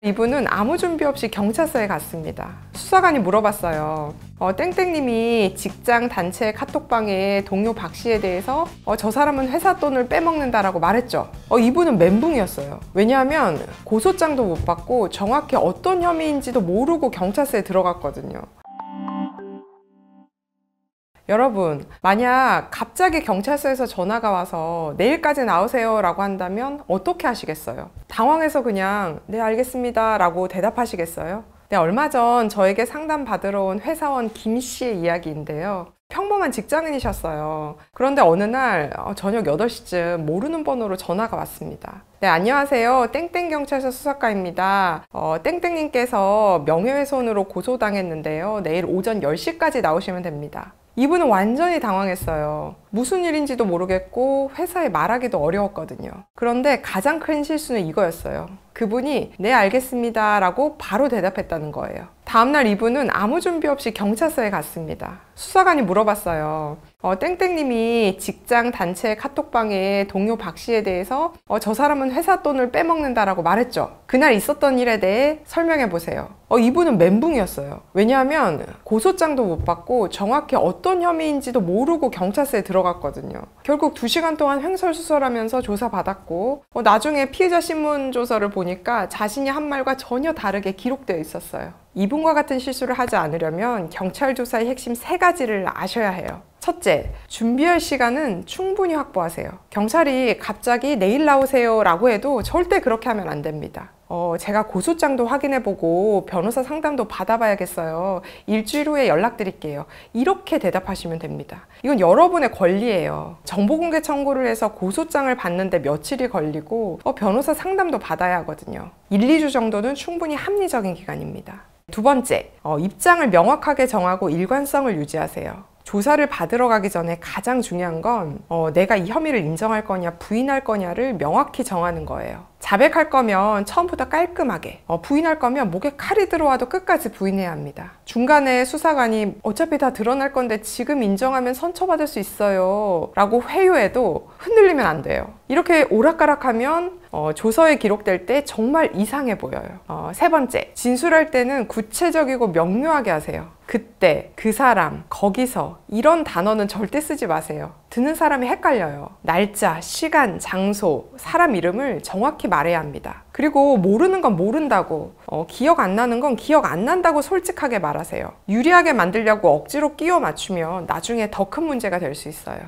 이분은 아무 준비 없이 경찰서에 갔습니다. 수사관이 물어봤어요. 땡땡님이 직장 단체 카톡방에 동료 박 씨에 대해서 저 사람은 회사 돈을 빼먹는다라고 말했죠. 이분은 멘붕이었어요. 왜냐하면 고소장도 못 받고 정확히 어떤 혐의인지도 모르고 경찰서에 들어갔거든요. 여러분, 만약 갑자기 경찰서에서 전화가 와서 내일까지 나오세요 라고 한다면 어떻게 하시겠어요? 당황해서 그냥 네 알겠습니다 라고 대답하시겠어요? 네, 얼마 전 저에게 상담 받으러 온 회사원 김 씨의 이야기인데요. 평범한 직장인이셨어요. 그런데 어느 날 저녁 8시쯤 모르는 번호로 전화가 왔습니다. 네, 안녕하세요. 땡땡경찰서 수사과입니다. 땡땡님께서 명예훼손으로 고소당했는데요. 내일 오전 10시까지 나오시면 됩니다. 이분은 완전히 당황했어요. 무슨 일인지도 모르겠고 회사에 말하기도 어려웠거든요. 그런데 가장 큰 실수는 이거였어요. 그분이 네 알겠습니다 라고 바로 대답했다는 거예요. 다음날 이분은 아무 준비 없이 경찰서에 갔습니다. 수사관이 물어봤어요. 땡땡님이 직장 단체 카톡방에 동료 박 씨에 대해서 저 사람은 회사 돈을 빼먹는다라고 말했죠. 그날 있었던 일에 대해 설명해 보세요. 이분은 멘붕이었어요. 왜냐하면 고소장도 못 받고 정확히 어떤 혐의인지도 모르고 경찰서에 들어갔거든요. 결국 2시간 동안 횡설수설하면서 조사받았고 나중에 피해자 신문 조서를 보니까 자신이 한 말과 전혀 다르게 기록되어 있었어요. 이분과 같은 실수를 하지 않으려면 경찰 조사의 핵심 3가지를 아셔야 해요. 첫째, 준비할 시간은 충분히 확보하세요. 경찰이 갑자기 내일 나오세요 라고 해도 절대 그렇게 하면 안 됩니다. 제가 고소장도 확인해보고 변호사 상담도 받아봐야겠어요. 일주일 후에 연락드릴게요. 이렇게 대답하시면 됩니다. 이건 여러분의 권리예요. 정보공개 청구를 해서 고소장을 받는데 며칠이 걸리고 변호사 상담도 받아야 하거든요. 1, 2주 정도는 충분히 합리적인 기간입니다. 두 번째, 입장을 명확하게 정하고 일관성을 유지하세요. 조사를 받으러 가기 전에 가장 중요한 건 내가 이 혐의를 인정할 거냐 부인할 거냐를 명확히 정하는 거예요. 자백할 거면 처음부터 깔끔하게, 부인할 거면 목에 칼이 들어와도 끝까지 부인해야 합니다. 중간에 수사관이 어차피 다 드러날 건데 지금 인정하면 선처받을 수 있어요 라고 회유해도 흔들리면 안 돼요. 이렇게 오락가락하면 조서에 기록될 때 정말 이상해 보여요. 세 번째, 진술할 때는 구체적이고 명료하게 하세요. 그때, 그 사람, 거기서 이런 단어는 절대 쓰지 마세요. 듣는 사람이 헷갈려요. 날짜, 시간, 장소, 사람 이름을 정확히 말해야 합니다. 그리고 모르는 건 모른다고, 기억 안 나는 건 기억 안 난다고 솔직하게 말하세요. 유리하게 만들려고 억지로 끼워 맞추면 나중에 더 큰 문제가 될 수 있어요.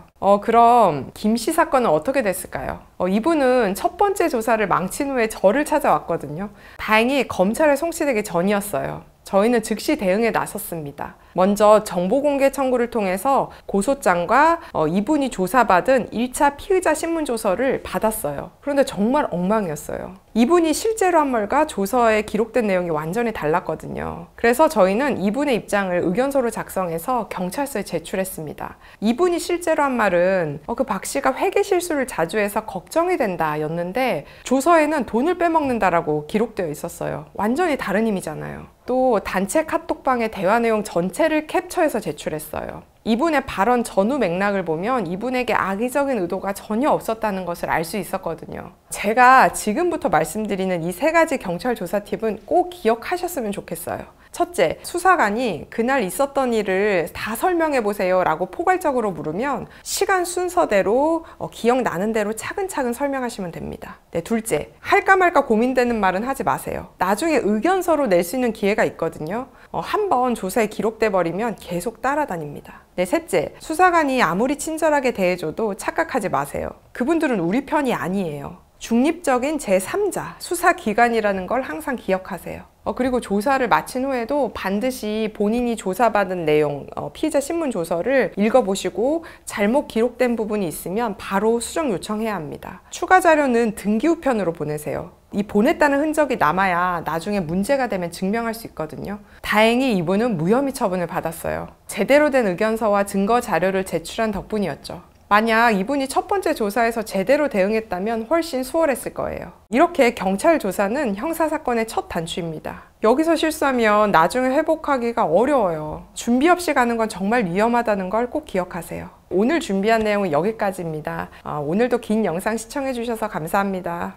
그럼 김 씨 사건은 어떻게 됐을까요? 이분은 첫 번째 조사를 망친 후에 저를 찾아왔거든요. 다행히 검찰에 송치되기 전이었어요. 저희는 즉시 대응에 나섰습니다. 먼저 정보공개 청구를 통해서 고소장과 이분이 조사받은 1차 피의자 신문조서를 받았어요. 그런데 정말 엉망이었어요. 이분이 실제로 한 말과 조서에 기록된 내용이 완전히 달랐거든요. 그래서 저희는 이분의 입장을 의견서로 작성해서 경찰서에 제출했습니다. 이분이 실제로 한 말은 그 박 씨가 회계 실수를 자주 해서 걱정이 된다 였는데 조서에는 돈을 빼먹는다라고 기록되어 있었어요. 완전히 다른 의미잖아요. 또 단체 카톡방의 대화 내용 전체를 캡처해서 제출했어요. 이분의 발언 전후 맥락을 보면 이분에게 악의적인 의도가 전혀 없었다는 것을 알 수 있었거든요. 제가 지금부터 말씀드리는 이 3가지 경찰 조사 팁은 꼭 기억하셨으면 좋겠어요. 첫째, 수사관이 그날 있었던 일을 다 설명해 보세요 라고 포괄적으로 물으면 시간 순서대로 기억나는 대로 차근차근 설명하시면 됩니다. 네, 둘째, 할까 말까 고민되는 말은 하지 마세요. 나중에 의견서로 낼 수 있는 기회가 있거든요. 한번 조사에 기록돼 버리면 계속 따라다닙니다. 네, 셋째, 수사관이 아무리 친절하게 대해줘도 착각하지 마세요. 그분들은 우리 편이 아니에요. 중립적인 제3자, 수사기관이라는 걸 항상 기억하세요. 그리고 조사를 마친 후에도 반드시 본인이 조사받은 내용, 피의자 신문 조서를 읽어보시고 잘못 기록된 부분이 있으면 바로 수정 요청해야 합니다. 추가 자료는 등기 우편으로 보내세요. 이 보냈다는 흔적이 남아야 나중에 문제가 되면 증명할 수 있거든요. 다행히 이분은 무혐의 처분을 받았어요. 제대로 된 의견서와 증거 자료를 제출한 덕분이었죠. 만약 이분이 첫 번째 조사에서 제대로 대응했다면 훨씬 수월했을 거예요. 이렇게 경찰 조사는 형사사건의 첫 단추입니다. 여기서 실수하면 나중에 회복하기가 어려워요. 준비 없이 가는 건 정말 위험하다는 걸 꼭 기억하세요. 오늘 준비한 내용은 여기까지입니다. 오늘도 긴 영상 시청해 주셔서 감사합니다.